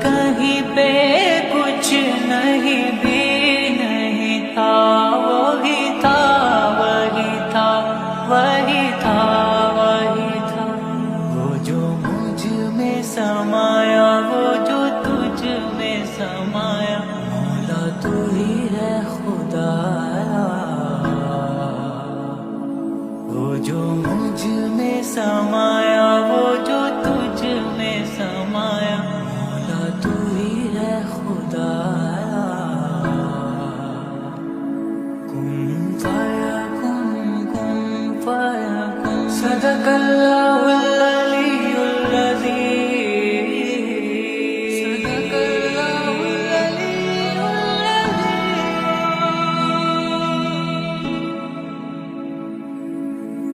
کہیں پہ کچھ نہیں بھی نہیں تھا، وہی تھا وہی تھا وہی تھا وہی تھا، وہ جو مجھ میں سمایا وہ جو تجھ میں سمایا، مولا تو ہی ہے خدایا، وہ جو مجھ میں سمایا وہ جو تجھ میں سمایا، مولا تو ہی ہے خدا۔